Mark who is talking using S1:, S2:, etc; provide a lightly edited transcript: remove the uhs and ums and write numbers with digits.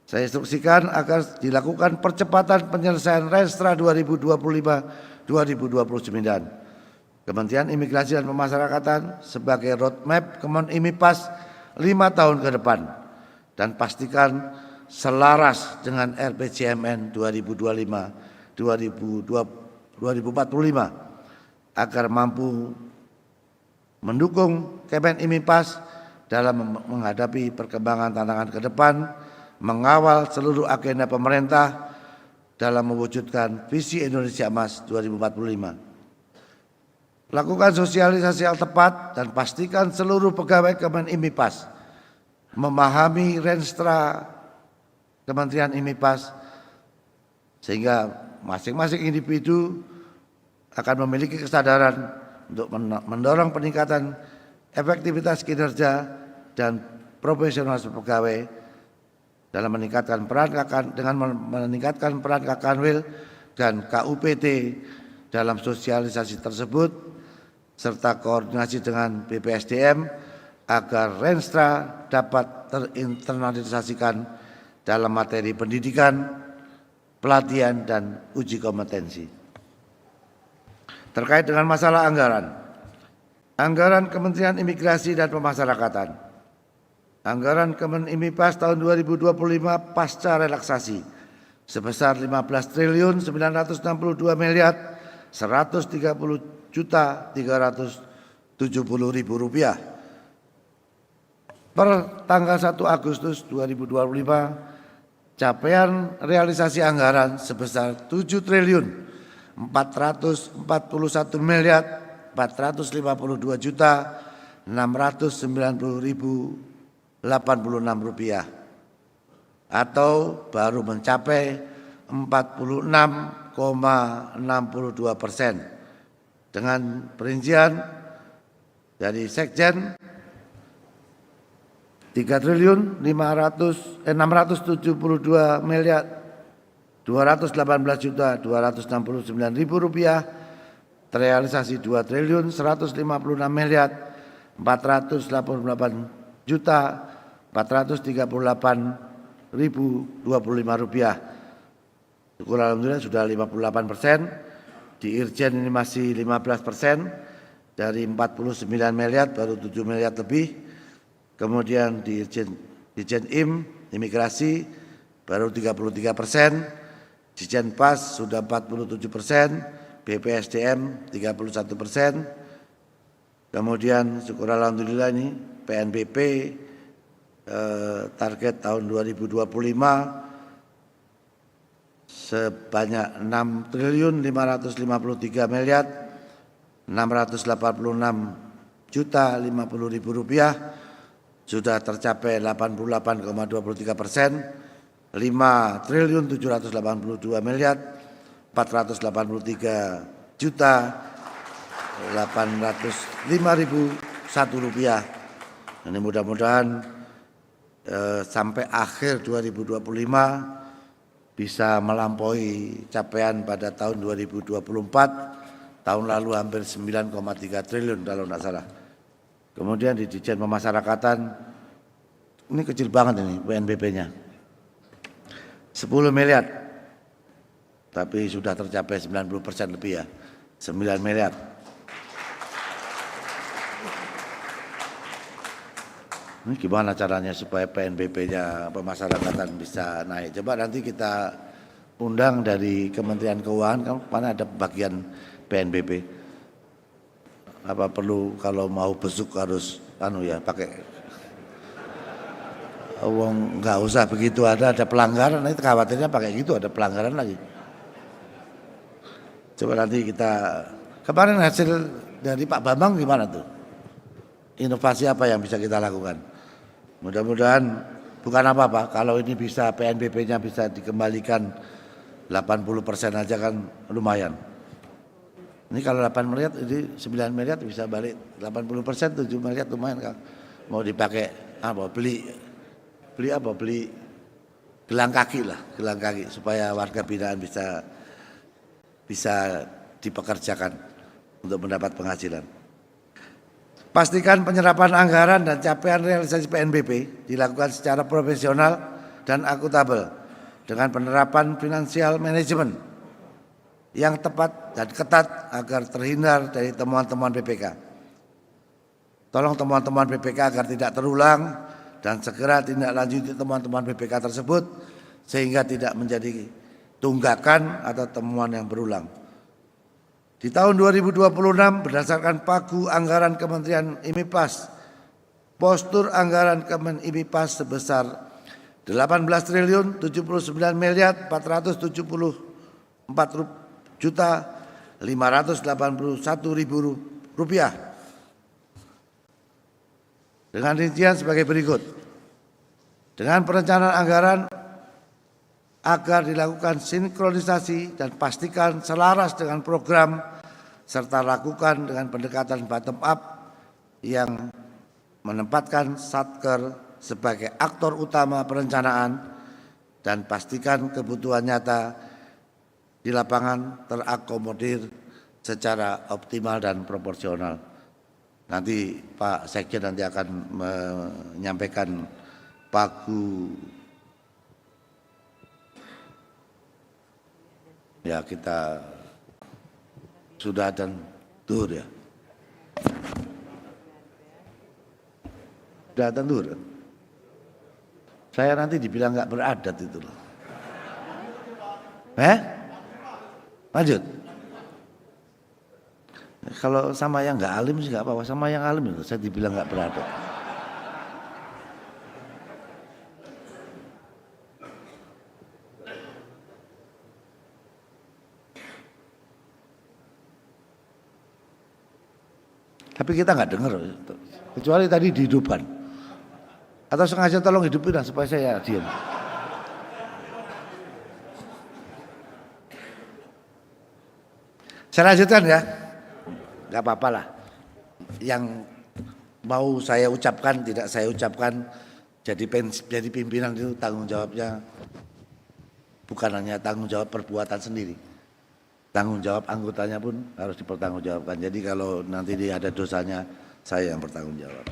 S1: Saya instruksikan agar dilakukan percepatan penyelesaian Renstra 2025-2029. Kementerian Imigrasi dan Pemasyarakatan sebagai roadmap Kemen IMIPAS 5 tahun ke depan dan pastikan selaras dengan RPJMN 2025-2045 agar mampu mendukung Kemen IMIPAS dalam menghadapi perkembangan tantangan ke depan, mengawal seluruh agenda pemerintah dalam mewujudkan visi Indonesia Emas 2045. Lakukan sosialisasi yang tepat dan pastikan seluruh pegawai Kemen IMIPAS memahami Renstra Kementerian IMIPAS sehingga masing-masing individu akan memiliki kesadaran untuk mendorong peningkatan efektivitas kinerja dan profesionalitas pegawai dalam meningkatkan peran Kakanwil dan KUPT dalam sosialisasi tersebut serta koordinasi dengan BPSDM agar Renstra dapat terinternalisasikan dalam materi pendidikan, pelatihan dan uji kompetensi. Terkait dengan masalah anggaran Kementerian Imigrasi dan Pemasyarakatan, anggaran Kemen IMIPAS tahun 2025 pasca relaksasi sebesar 15.960.130.370.000 rupiah. Per tanggal 1 Agustus 2025, capaian realisasi anggaran sebesar 7.451.452.690.086 rupiah atau baru mencapai 46,62%. Dengan perincian dari Sekjen 3.672.218.269.000 rupiah, terrealisasi 2.158.438.438.025 rupiah. Syukur alhamdulillah sudah 58%. Di Irjen ini masih 15%, dari 49 miliar baru 7 miliar lebih. Kemudian di Dirjen Imigrasi baru 33%, Dirjen Pas sudah 47%, BPSDM 31%. Kemudian syukur alhamdulillah ini PNBP target tahun 2025 sebanyak 6.553.686.050.000 rupiah, sudah tercapai 88,23%, 5.788.405.805.001 rupiah. Ini mudah-mudahan sampai akhir 2025 bisa melampaui capaian pada tahun 2024, tahun lalu hampir 9,3 triliun kalau tidak salah. Kemudian di Dirjen Pemasyarakatan, ini kecil banget ini PNBP-nya, 10 miliar, tapi sudah tercapai 90% lebih ya, 9 miliar. Ini gimana caranya supaya PNBP-nya pemasyarakatan bisa naik? Coba nanti kita undang dari Kementerian Keuangan, kan mana ada bagian PNBP. Apa perlu kalau mau besuk harus pakai uang, nggak usah begitu, ada pelanggaran, itu khawatirnya pakai gitu ada pelanggaran lagi. Coba nanti kita, kemarin hasil dari Pak Bambang gimana tuh? Inovasi apa yang bisa kita lakukan? Mudah-mudahan bukan apa-apa kalau ini bisa PNBP-nya bisa dikembalikan 80% aja kan lumayan. Ini kalau 8 miliar, ini 9 miliar bisa balik 80%, 7 miliar lumayan kan. Mau dipakai beli gelang kaki lah, gelang kaki supaya warga binaan bisa dipekerjakan untuk mendapat penghasilan. Pastikan penyerapan anggaran dan capaian realisasi PNBP dilakukan secara profesional dan akuntabel dengan penerapan financial management yang tepat dan ketat agar terhindar dari temuan-temuan BPK. Tolong temuan-temuan BPK agar tidak terulang dan segera tindak lanjuti temuan-temuan BPK tersebut sehingga tidak menjadi tunggakan atau temuan yang berulang. Di tahun 2026 berdasarkan pagu anggaran Kementerian IMIPAS, postur anggaran Kemen IMIPAS sebesar 18.079.444.581.000 rupiah. Dengan rincian sebagai berikut. Dengan perencanaan anggaran agar dilakukan sinkronisasi dan pastikan selaras dengan program serta lakukan dengan pendekatan bottom up yang menempatkan Satker sebagai aktor utama perencanaan dan pastikan kebutuhan nyata di lapangan terakomodir secara optimal dan proporsional. Nanti Pak Sekjen nanti akan menyampaikan pagu ya kita sudah dan tur ya. Sudah dan tur. Saya nanti dibilang nggak beradat itu loh. Lanjut. Kalau sama yang nggak alim sih nggak apa-apa, sama yang alim itu saya dibilang nggak beradat. Tapi kita nggak dengar, kecuali tadi dihidupkan. Atau sengaja tolong hidupin lah supaya saya diam. Saya lanjutkan ya. Gak apa-apa lah. Yang mau saya ucapkan, tidak saya ucapkan, jadi pimpinan itu tanggung jawabnya bukan hanya tanggung jawab perbuatan sendiri. Tanggung jawab anggotanya pun harus dipertanggungjawabkan. Jadi kalau nanti dia ada dosanya, saya yang bertanggung jawab.